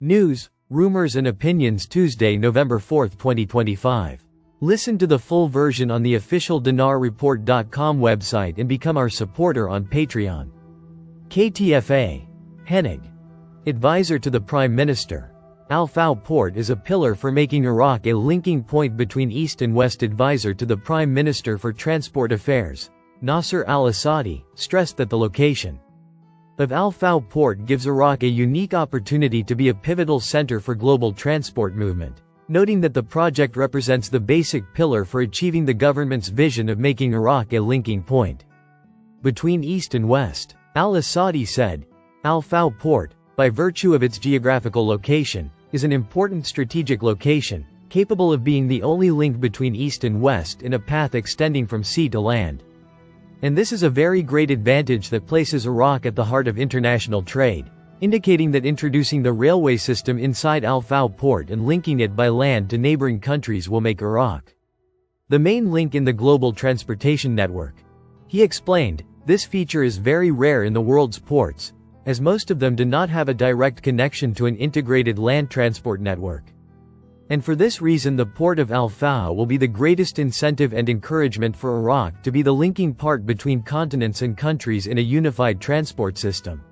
News, rumors and opinions Tuesday, November 4, 2025. Listen to the full version on the official dinarreport.com website and become our supporter on Patreon. KTFA. Hennig. Advisor to the Prime Minister. Al-Fao Port is a pillar for making Iraq a linking point between East and West. Advisor to the Prime Minister for Transport Affairs, Nasser al-Assadi, stressed that the location of Al-Fao Port gives Iraq a unique opportunity to be a pivotal center for global transport movement, noting that the project represents the basic pillar for achieving the government's vision of making Iraq a linking point between East and West. Al-Assadi said, Al-Fao Port, by virtue of its geographical location, is an important strategic location, capable of being the only link between East and West in a path extending from sea to land. And this is a very great advantage that places Iraq at the heart of international trade, indicating that introducing the railway system inside Al-Fao Port and linking it by land to neighboring countries will make Iraq the main link in the global transportation network. He explained, this feature is very rare in the world's ports, as most of them do not have a direct connection to an integrated land transport network. And for this reason the port of Al-Fao will be the greatest incentive and encouragement for Iraq to be the linking part between continents and countries in a unified transport system.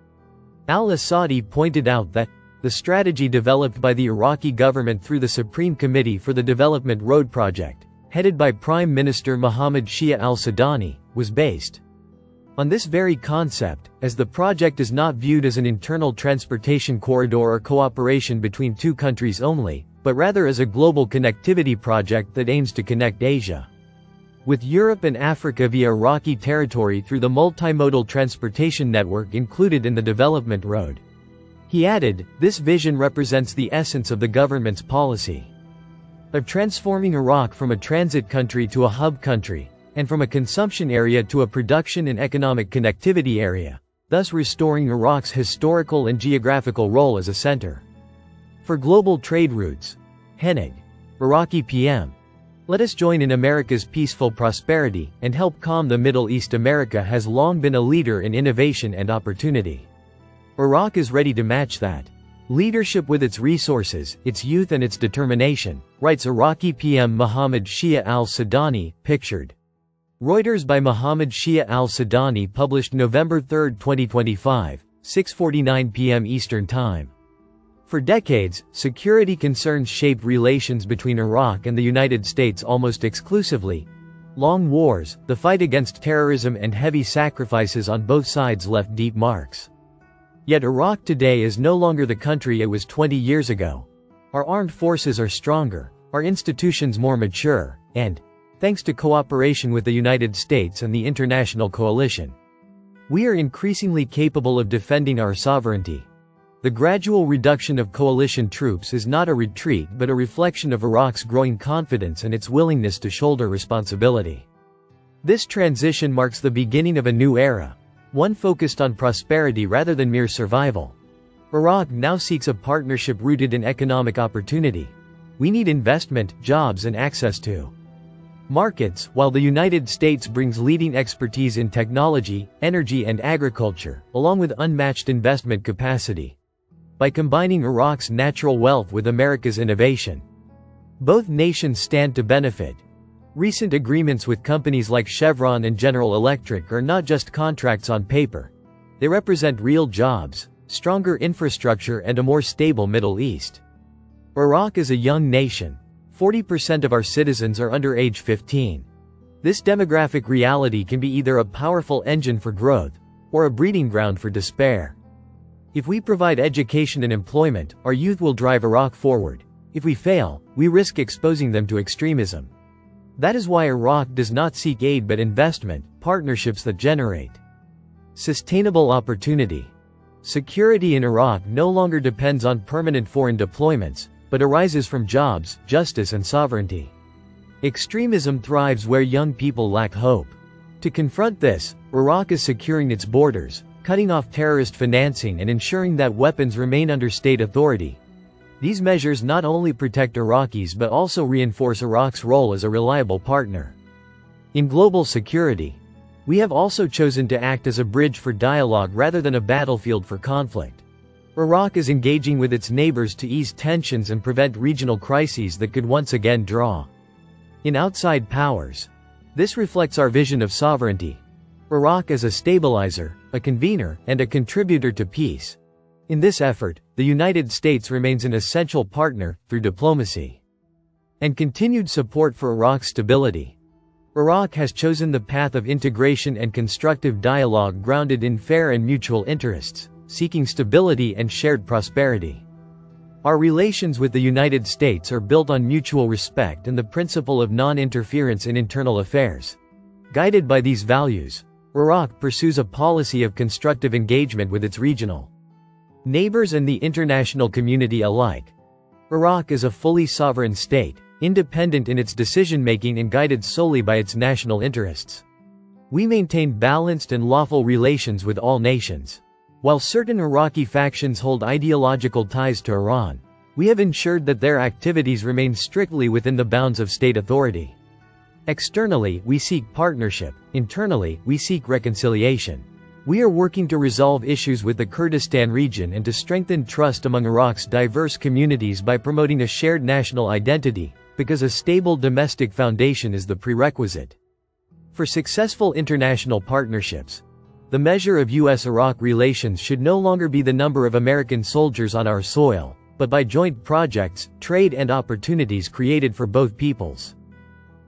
Al-Assadi pointed out that the strategy developed by the Iraqi government through the Supreme Committee for the Development Road Project, headed by Prime Minister Mohammed Shia al-Sudani, was based on this very concept, as the project is not viewed as an internal transportation corridor or cooperation between two countries only, but rather as a global connectivity project that aims to connect Asia with Europe and Africa via Iraqi territory through the multimodal transportation network included in the development road. He added, this vision represents the essence of the government's policy of transforming Iraq from a transit country to a hub country, and from a consumption area to a production and economic connectivity area, thus restoring Iraq's historical and geographical role as a center for global trade routes. Hennig. Iraqi PM. Let us join in America's peaceful prosperity and help calm the Middle East. America has long been a leader in innovation and opportunity. Iraq is ready to match that leadership with its resources, its youth and its determination, writes Iraqi PM Mohammed Shia al-Sudani, pictured. Reuters by Mohammed Shia al-Sudani, published November 3, 2025, 6:49 p.m. Eastern Time. For decades, security concerns shaped relations between Iraq and the United States almost exclusively. Long wars, the fight against terrorism and heavy sacrifices on both sides left deep marks. Yet Iraq today is no longer the country it was 20 years ago. Our armed forces are stronger, our institutions more mature, and, thanks to cooperation with the United States and the international coalition, we are increasingly capable of defending our sovereignty. The gradual reduction of coalition troops is not a retreat but a reflection of Iraq's growing confidence and its willingness to shoulder responsibility. This transition marks the beginning of a new era, one focused on prosperity rather than mere survival. Iraq now seeks a partnership rooted in economic opportunity. We need investment, jobs and access to markets, while the United States brings leading expertise in technology, energy and agriculture, along with unmatched investment capacity. By combining Iraq's natural wealth with America's innovation, both nations stand to benefit. Recent agreements with companies like Chevron and General Electric are not just contracts on paper. They represent real jobs, stronger infrastructure and a more stable Middle East. Iraq is a young nation. 40% of our citizens are under age 15. This demographic reality can be either a powerful engine for growth, or a breeding ground for despair. If we provide education and employment, our youth will drive Iraq forward. If we fail, we risk exposing them to extremism. That is why Iraq does not seek aid but investment, partnerships that generate sustainable opportunity. Security in Iraq no longer depends on permanent foreign deployments, but arises from jobs, justice and sovereignty. Extremism thrives where young people lack hope. To confront this, Iraq is securing its borders, cutting off terrorist financing and ensuring that weapons remain under state authority. These measures not only protect Iraqis but also reinforce Iraq's role as a reliable partner in global security. We have also chosen to act as a bridge for dialogue rather than a battlefield for conflict. Iraq is engaging with its neighbors to ease tensions and prevent regional crises that could once again draw in outside powers. This reflects our vision of sovereignty. Iraq as a stabilizer, a convener, and a contributor to peace. In this effort, the United States remains an essential partner, through diplomacy and continued support for Iraq's stability. Iraq has chosen the path of integration and constructive dialogue grounded in fair and mutual interests, seeking stability and shared prosperity. Our relations with the United States are built on mutual respect and the principle of non-interference in internal affairs. Guided by these values, Iraq pursues a policy of constructive engagement with its regional neighbors and the international community alike. Iraq is a fully sovereign state, independent in its decision-making and guided solely by its national interests. We maintain balanced and lawful relations with all nations. While certain Iraqi factions hold ideological ties to Iran, we have ensured that their activities remain strictly within the bounds of state authority. Externally, we seek partnership. Internally, we seek reconciliation. We are working to resolve issues with the Kurdistan region and to strengthen trust among Iraq's diverse communities by promoting a shared national identity, because a stable domestic foundation is the prerequisite for successful international partnerships. The measure of U.S.-Iraq relations should no longer be the number of American soldiers on our soil, but by joint projects, trade and opportunities created for both peoples.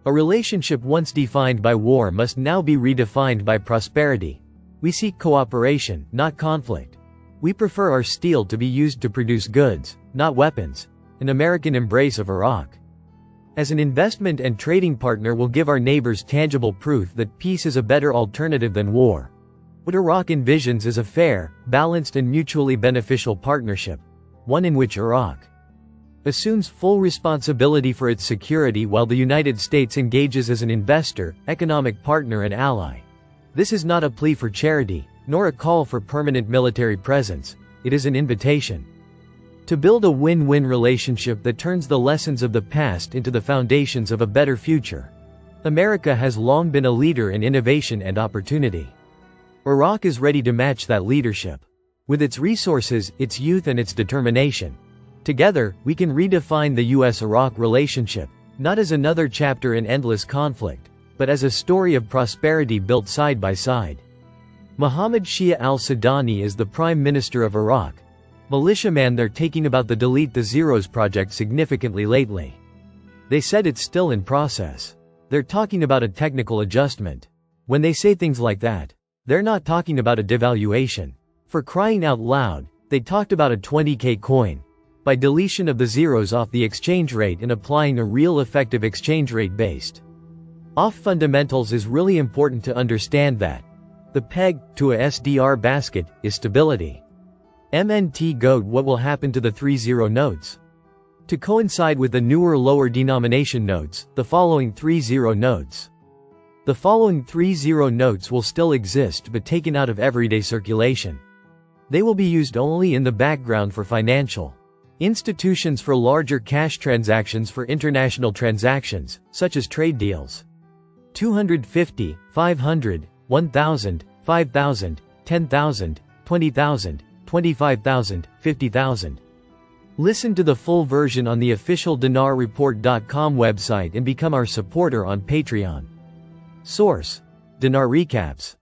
A relationship once defined by war must now be redefined by prosperity. We seek cooperation, not conflict. We prefer our steel to be used to produce goods, not weapons. An American embrace of Iraq as an investment and trading partner will give our neighbors tangible proof that peace is a better alternative than war. What Iraq envisions is a fair, balanced and mutually beneficial partnership, one in which Iraq assumes full responsibility for its security while the United States engages as an investor, economic partner and ally. This is not a plea for charity, nor a call for permanent military presence. It is an invitation to build a win-win relationship that turns the lessons of the past into the foundations of a better future. America has long been a leader in innovation and opportunity. Iraq is ready to match that leadership. With its resources, its youth and its determination. Together, we can redefine the U.S.-Iraq relationship, not as another chapter in endless conflict, but as a story of prosperity built side by side. Mohammed Shia al-Sudani is the Prime Minister of Iraq. Militiaman they're taking about the Delete the Zeros project significantly lately. They said it's still in process. They're talking about a technical adjustment. When they say things like that, they're not talking about a devaluation. For crying out loud, they talked about a 20K coin. By deletion of the zeros off the exchange rate and applying a real effective exchange rate based off fundamentals is really important to understand that. The peg to a SDR basket is stability. MNT GOAT. What will happen to the 3-0 notes? To coincide with the newer lower denomination notes, the following 3-0 notes. The following 3-0 notes will still exist but taken out of everyday circulation. They will be used only in the background for financial institutions for larger cash transactions for international transactions, such as trade deals. 250, 500, 1,000, 5,000, 10,000, 20,000, 25,000, 50,000. Listen to the full version on the official dinarreport.com website and become our supporter on Patreon. Source: Dinar Recaps.